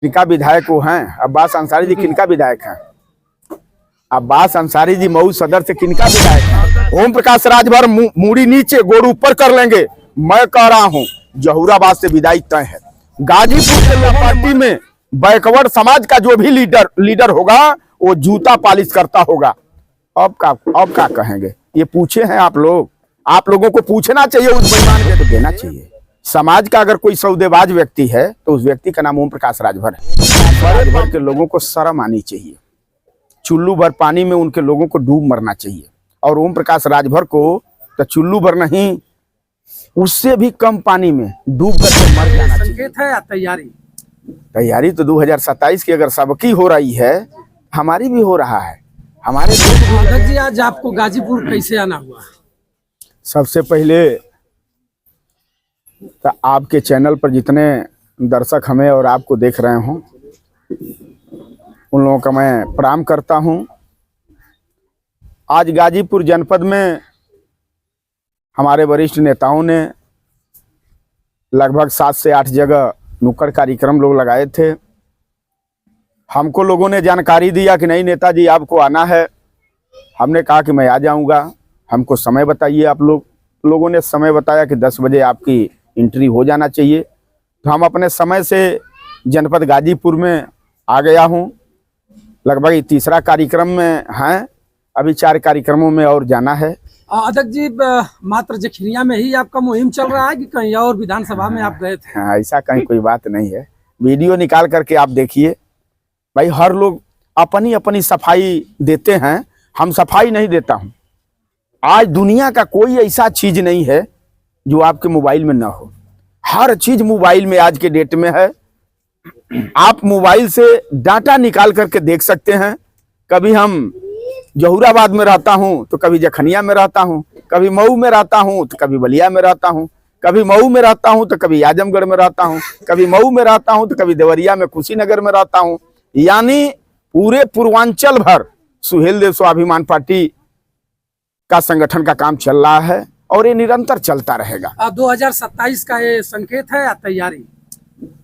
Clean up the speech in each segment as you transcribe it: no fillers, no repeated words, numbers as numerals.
किनका विधायक वो हैं? अब्बास अंसारी जी किनका विधायक हैं? अब्बास अंसारी जी मऊ सदर से किनका विधायक हैं? ओम प्रकाश राजभर मूड़ी नीचे गोड़ ऊपर कर लेंगे। मैं कह रहा हूं जहूराबाद से विदाई तय है। गाजीपुर के लोग पार्टी में बैकवर्ड समाज का जो भी लीडर होगा वो जूता पालिश करता होगा। अब क्या कहेंगे? ये पूछे हैं आप लोगों को पूछना चाहिए, उस बेईमान के तो देना चाहिए। समाज का अगर कोई सौदेबाज व्यक्ति है तो उस व्यक्ति का नाम ओम प्रकाश राजभर है। राजभर के लोगों को शर्म आनी चाहिए। चुल्लू भर पानी में उनके लोगों को डूब मरना चाहिए। और ओम प्रकाश राजभर को तो चुल्लू भर नहीं, उससे भी कम पानी में डूब कर मर जाना चाहिए। संकेत है या तैयारी तो 2027 की अगर सबकी हो रही है, हमारी भी हो रहा है। हमारे अध्यक्ष जी, आज आपको गाजीपुर कैसे आना हुआ? सबसे पहले तो आपके चैनल पर जितने दर्शक हमें और आपको देख रहे हों, उन लोगों का मैं प्रणाम करता हूं। आज गाजीपुर जनपद में हमारे वरिष्ठ नेताओं ने लगभग 7 से 8 जगह नुक्कड़ कार्यक्रम लोग लगाए थे। हमको लोगों ने जानकारी दिया कि नहीं नेताजी आपको आना है। हमने कहा कि मैं आ जाऊंगा, हमको समय बताइए। आप लोगों ने समय बताया कि 10 बजे आपकी एंट्री हो जाना चाहिए। तो हम अपने समय से जनपद गाजीपुर में आ गया हूं। लगभग तीसरा कार्यक्रम में हैं, अभी 4 कार्यक्रमों में और जाना है। अध्यक्ष जी, मात्र जखरिया में ही आपका मुहिम चल रहा है कि कहीं और विधानसभा में आप गए थे? हाँ, ऐसा कहीं कोई बात नहीं है। वीडियो निकाल करके आप देखिए भाई। हर लोग अपनी अपनी सफाई देते हैं, हम सफाई नहीं देता हूं। आज दुनिया का कोई ऐसा चीज नहीं है जो आपके मोबाइल में ना हो। हर चीज मोबाइल में आज के डेट में है। आप मोबाइल से डाटा निकाल करके देख सकते हैं। कभी हम जहूराबाद में रहता हूं तो कभी जखनिया में रहता हूं, कभी मऊ में रहता हूं तो कभी बलिया में रहता हूं, कभी मऊ में रहता हूं तो कभी आजमगढ़ में रहता हूं, कभी मऊ में रहता हूं तो कभी देवरिया में कुशीनगर में रहता हूं। यानी पूरे पूर्वांचल भर सुहेल देव स्वाभिमान पार्टी का संगठन का काम चल रहा है और ये निरंतर चलता रहेगा। 2027 का ये संकेत है या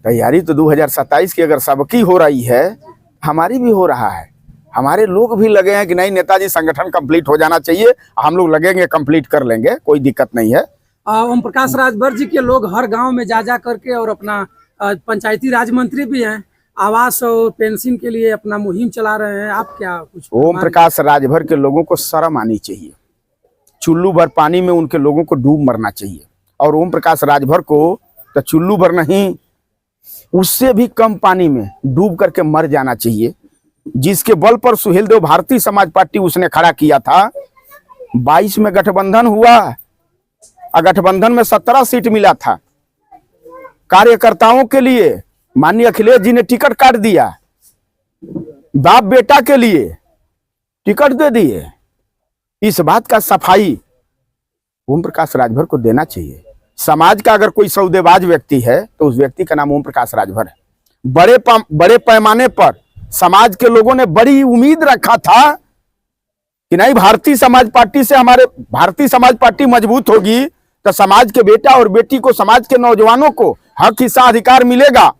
तैयारी तो 2027 की अगर सबकी हो रही है, हमारी भी हो रहा है। हमारे लोग भी लगे हैं कि नहीं नेताजी संगठन कंप्लीट हो जाना चाहिए। हम लोग लगेंगे, कंप्लीट कर लेंगे, कोई दिक्कत नहीं है। ओम प्रकाश राजभर जी के लोग हर गांव में जा करके और अपना पंचायती राज मंत्री भी हैं, आवास और पेंशन के लिए अपना मुहिम चला रहे हैं। आप क्या कुछ? ओम प्रकाश राजभर के लोगों को शर्म आनी चाहिए। चुल्लू भर पानी में उनके लोगों को डूब मरना चाहिए। और ओम प्रकाश राजभर को तो चुल्लू भर नहीं, उससे भी कम पानी में डूब करके मर जाना चाहिए। जिसके बल पर सुहेल देव भारतीय समाज पार्टी उसने खड़ा किया था। 22 में गठबंधन हुआ और गठबंधन में 17 सीट मिला था। कार्यकर्ताओं के लिए माननीय अखिलेश जी ने टिकट काट दिया, बाप बेटा के लिए टिकट दे दिए। इस बात का सफाई ओम प्रकाश राजभर को देना चाहिए। समाज का अगर कोई सौदेबाज व्यक्ति है तो उस व्यक्ति का नाम ओम प्रकाश राजभर है। बड़े पैमाने पर समाज के लोगों ने बड़ी उम्मीद रखा था कि नहीं भारतीय समाज पार्टी से हमारे भारतीय समाज पार्टी मजबूत होगी तो समाज के बेटा और बेटी को, समाज के नौजवानों को हक हिस्सा अधिकार मिलेगा।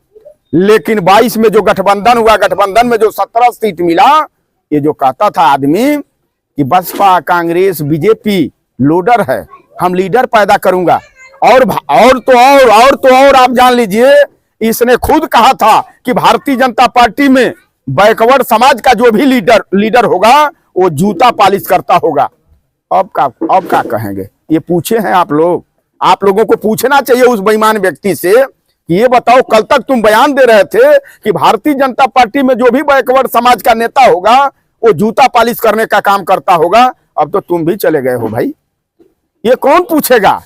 लेकिन 22 में जो गठबंधन हुआ, गठबंधन में जो 17 सीट मिला, ये जो कहता था आदमी कि बसपा कांग्रेस बीजेपी लोडर है, हम लीडर पैदा करूंगा। और तो और आप जान लीजिए, इसने खुद कहा था कि भारतीय जनता पार्टी में बैकवर्ड समाज का जो भी लीडर होगा वो जूता पालिश करता होगा। अब क्या कहेंगे? ये पूछे हैं आप लोगों को पूछना चाहिए उस बेईमान व्यक्ति से कि ये बताओ, कल तक तुम बयान दे रहे थे कि भारतीय जनता पार्टी में जो भी बैकवर्ड समाज का नेता होगा वो जूता पालिश करने का काम करता होगा। अब तो तुम भी चले गए हो भाई। ये कौन पूछेगा?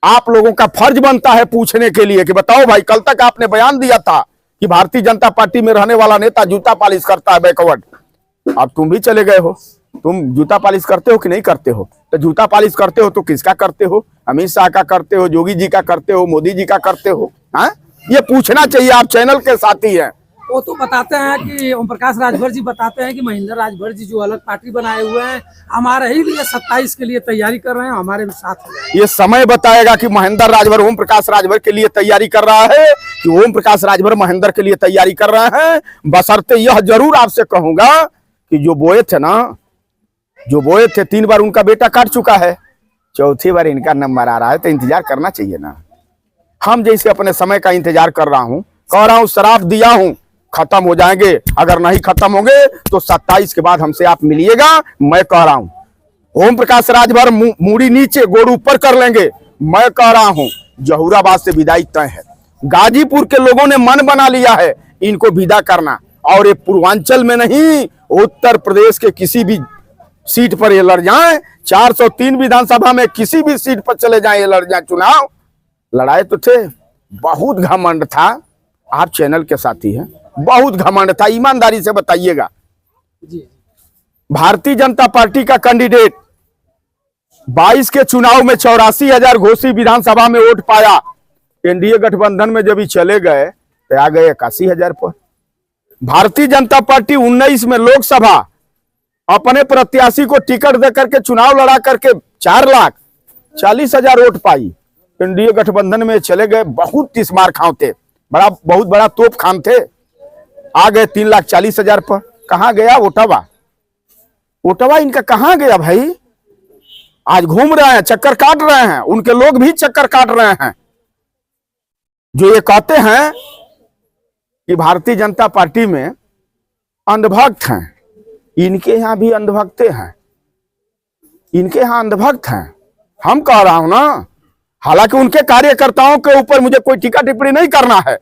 आप लोगों का फर्ज बनता है पूछने के लिए कि बताओ भाई, कल तक आपने बयान दिया था कि भारतीय जनता पार्टी में रहने वाला नेता जूता पालिश करता है बैकवर्ड। अब तुम भी चले गए हो। तुम जूता पालिश करते हो कि नहीं करते हो? तो जूता पालिश करते हो तो किसका करते हो? अमित शाह का करते हो, योगी जी का करते हो, मोदी जी का करते हो? हाँ, ये पूछना चाहिए। आप चैनल के साथी हैं। वो तो बताते हैं कि ओम प्रकाश राजभर जी बताते हैं कि महेंद्र राजभर जी जो अलग पार्टी बनाए हुए हैं, हमारे ही लिए 27 के लिए तैयारी कर रहे हैं, हमारे साथ हो जाए। ये समय बताएगा कि महेंद्र राजभर ओम प्रकाश राजभर के लिए तैयारी कर रहा है कि ओम प्रकाश राजभर महेंद्र के लिए तैयारी कर रहे हैं। बशर्ते यह जरूर आपसे कहूंगा कि जो बोए थे ना, जो बोए थे 3 बार उनका बेटा काट चुका है, 4थी बार इनका नंबर आ रहा है, तो इंतजार करना चाहिए ना। हम जैसे अपने समय का इंतजार कर रहा हूं, कह रहा हूं, शराब दिया हूं, खत्म हो जाएंगे। अगर नहीं खत्म होंगे तो 27 के बाद हमसे आप मिलिएगा। मैं कह रहा हूं ओम प्रकाश राजभर मूड़ी नीचे गोड़ ऊपर कर लेंगे। मैं कह रहा हूं जहूराबाद से विदाई तय है। गाजीपुर के लोगों ने मन बना लिया है इनको विदा करना, और ये पूर्वांचल में नहीं, उत्तर प्रदेश के किसी भी सीट पर ये लड़ जाए, 403 विधानसभा में किसी भी सीट पर चले जाए, ये लड़ जाए चुनाव। लड़ाए तो थे, बहुत घमंड था। आप चैनल के साथी हैं, बहुत घमंड था, ईमानदारी से बताइएगा। जी, भारतीय जनता पार्टी का कैंडिडेट 22 के चुनाव में 84,000 घोसी विधानसभा में वोट पाया। एनडीए गठबंधन में जब ही चले गए तो आ गए 81,000 पर। भारतीय जनता पार्टी 19 में लोकसभा अपने प्रत्याशी को टिकट देकर के चुनाव लड़ा करके 4,40,000 वोट पाई। एनडीए गठबंधन में चले गए, बहुत तिस्मार खां थे, बहुत बड़ा तोप खान थे, आ गए 3,40,000 पर। कहां गया ओटावा? ओटावा इनका कहां गया भाई? आज घूम रहे हैं, चक्कर काट रहे हैं, उनके लोग भी चक्कर काट रहे हैं। जो ये कहते हैं कि भारतीय जनता पार्टी में अंधभक्त हैं, इनके यहां भी अंधभक्ते हैं, इनके यहां अंधभक्त हैं। हम कह रहा हूं ना, हालांकि उनके कार्यकर्ताओं के ऊपर मुझे कोई टीका टिप्पणी नहीं करना है,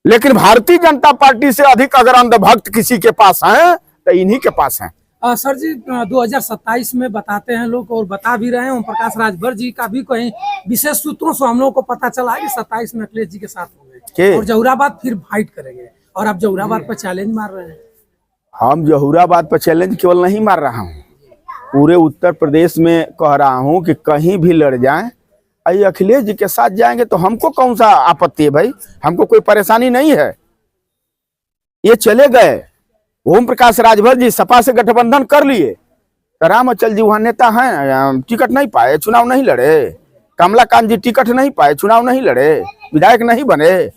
लेकिन भारतीय जनता पार्टी से अधिक अगर अंधभक्त किसी के पास हैं तो इन्हीं के पास हैं। सर जी 2027 में बताते हैं लोग, और बता भी रहे हैं, ओम प्रकाश राजभर जी का भी कहीं विशेष सूत्रों से हम लोगों को पता चला है कि 27 में अखिलेश जी के साथ होंगे और जहूराबाद फिर फाइट करेंगे, और आप जहूराबाद पर चैलेंज मार रहे हैं। हम जहूराबाद पर चैलेंज केवल नहीं मार रहा हूं, पूरे उत्तर प्रदेश में कह रहा हूं कि कहीं भी लड़ जाएं, अखिलेश जी के साथ जाएंगे तो हमको कौन सा आपत्ति है भाई, हमको कोई परेशानी नहीं है। ये चले गए, ओम प्रकाश राजभर जी सपा से गठबंधन कर लिए, रामचल जी वहां नेता हैं, टिकट नहीं पाए, चुनाव नहीं लड़े। कमलाकांत जी टिकट नहीं पाए, चुनाव नहीं लड़े, विधायक नहीं बने।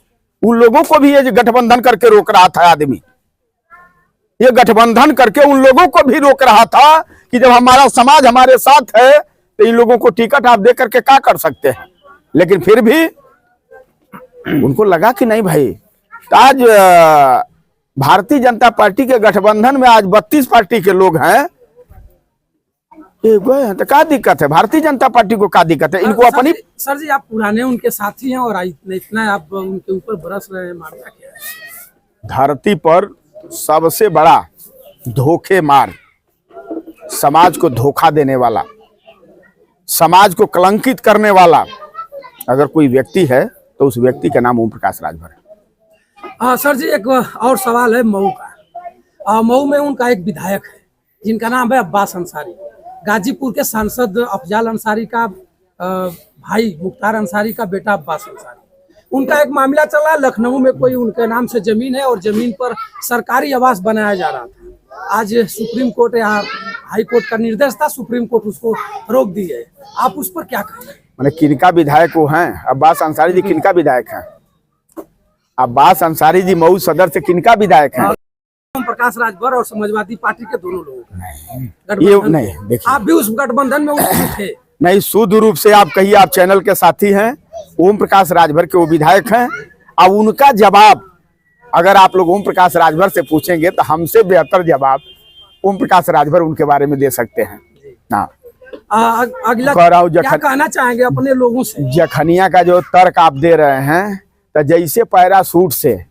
उन लोगों को भी ये गठबंधन करके रोक रहा था आदमी, ये गठबंधन करके उन लोगों को भी रोक रहा था कि जब हमारा समाज हमारे साथ है तो इन लोगों को टिकट आप दे करके क्या कर सकते हैं। लेकिन फिर भी उनको लगा कि नहीं भाई, आज भारतीय जनता पार्टी के गठबंधन में आज 32 पार्टी के लोग हैं, ये गए हैं तो क्या दिक्कत है? भारतीय जनता पार्टी को क्या दिक्कत है? इनको अपनी सर जी आप पुराने उनके साथी हैं और इतना आप उनके ऊपर बरस रहे हैं, मामला क्या है? धरती पर सबसे बड़ा धोखे मार, समाज को धोखा देने वाला, समाज को कलंकित करने वाला अगर कोई व्यक्ति है तो उस व्यक्ति का नाम ओम प्रकाश राजभर है। सर जी एक और सवाल है मऊ का। मऊ में उनका एक विधायक है जिनका नाम है अब्बास अंसारी, गाजीपुर के सांसद अफजाल अंसारी का भाई मुख्तार अंसारी का बेटा अब्बास अंसारी। उनका एक मामला चल रहा है, लखनऊ में कोई उनके नाम से जमीन है और जमीन पर सरकारी आवास बनाया जा रहा था। आज सुप्रीम कोर्ट या हाई कोर्ट का निर्देश था, सुप्रीम कोर्ट उसको रोक दी है। आप उस पर क्या कहें? मैंने किनका विधायक वो हैं? अब्बास अंसारी जी किनका विधायक हैं? अब्बास अंसारी जी मऊ सदर से किनका विधायक हैं? ओम प्रकाश राजभर और समाजवादी पार्टी के दोनों लोग। ये नहीं, देखिए आप भी उस गठबंधन में उसमें थे? नहीं, शुद्ध रूप से आप कहिए, आप चैनल के साथी हैं, ओम प्रकाश राजभर के वो विधायक हैं। अब उनका जवाब अगर आप लोग ओम प्रकाश राजभर से पूछेंगे तो हमसे बेहतर जवाब ओम प्रकाश राजभर उनके बारे में दे सकते हैं ना। अगला कह रहा हूँ क्या कहना चाहेंगे अपने लोगों से? जखनिया का जो तर्क आप दे रहे हैं, तो जैसे पैरासूट से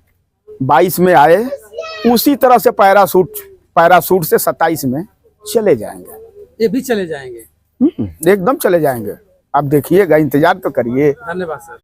22 में आए उसी तरह से पैरासूट से 27 में चले जाएंगे। ये भी चले जाएंगे? एकदम चले जाएंगे। आप देखिएगा, इंतजार तो करिए। धन्यवाद सर।